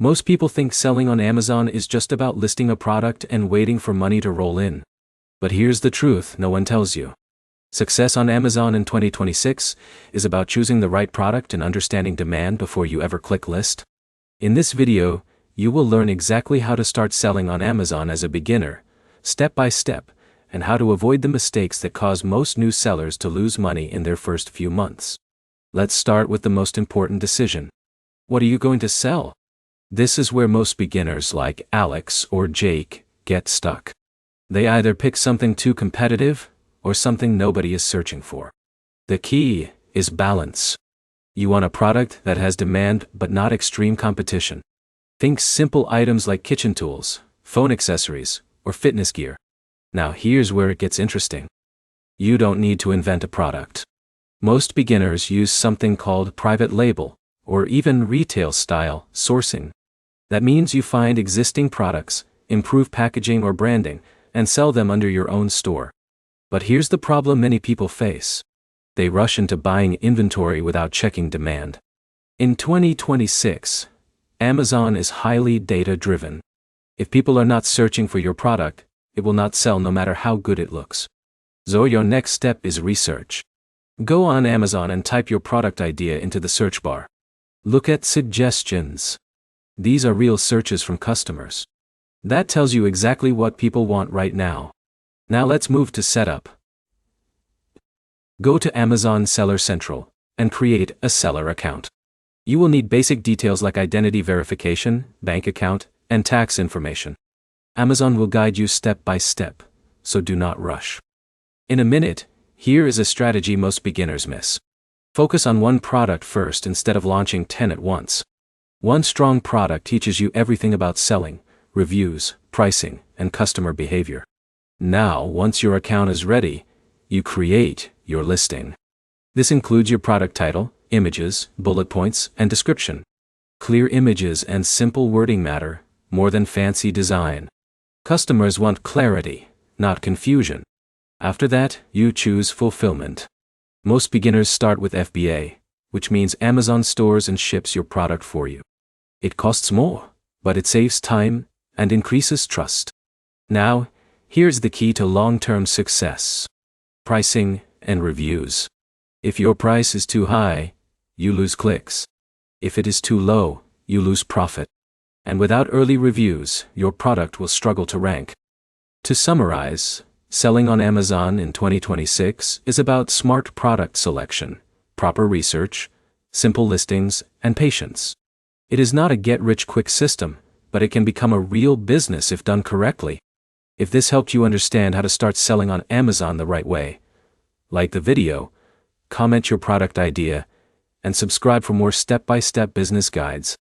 Most people think selling on Amazon is just about listing a product and waiting for money to roll in. But here's the truth no one tells you. Success on Amazon in 2026 is about choosing the right product and understanding demand before you ever click list. In this video, you will learn exactly how to start selling on Amazon as a beginner, step by step, and how to avoid the mistakes that cause most new sellers to lose money in their first few months. Let's start with the most important decision. What are you going to sell? This is where most beginners like Alex or Jake get stuck. They either pick something too competitive or something nobody is searching for. The key is balance. You want a product that has demand but not extreme competition. Think simple items like kitchen tools, phone accessories, or fitness gear. Now here's where it gets interesting. You don't need to invent a product. Most beginners use something called private label, or even retail-style sourcing. That means you find existing products, improve packaging or branding, and sell them under your own store. But here's the problem many people face. They rush into buying inventory without checking demand. In 2026, Amazon is highly data-driven. If people are not searching for your product, it will not sell no matter how good it looks. So your next step is research. Go on Amazon and type your product idea into the search bar. Look at suggestions. These are real searches from customers. That tells you exactly what people want right now. Now let's move to setup. Go to Amazon Seller Central and create a seller account. You will need basic details like identity verification, bank account, and tax information. Amazon will guide you step by step, so do not rush. In a minute, here is a strategy most beginners miss. Focus on one product first instead of launching 10 at once. One strong product teaches you everything about selling, reviews, pricing, and customer behavior. Now, once your account is ready, you create your listing. This includes your product title, images, bullet points, and description. Clear images and simple wording matter more than fancy design. Customers want clarity, not confusion. After that, you choose fulfillment. Most beginners start with FBA, which means Amazon stores and ships your product for you. It costs more, but it saves time and increases trust. Now, here's the key to long-term success: pricing and reviews. If your price is too high, you lose clicks. If it is too low, you lose profit. And without early reviews, your product will struggle to rank. To summarize, selling on Amazon in 2026 is about smart product selection, proper research, simple listings, and patience. It is not a get-rich-quick system, but it can become a real business if done correctly. If this helped you understand how to start selling on Amazon the right way, like the video, comment your product idea, and subscribe for more step-by-step business guides.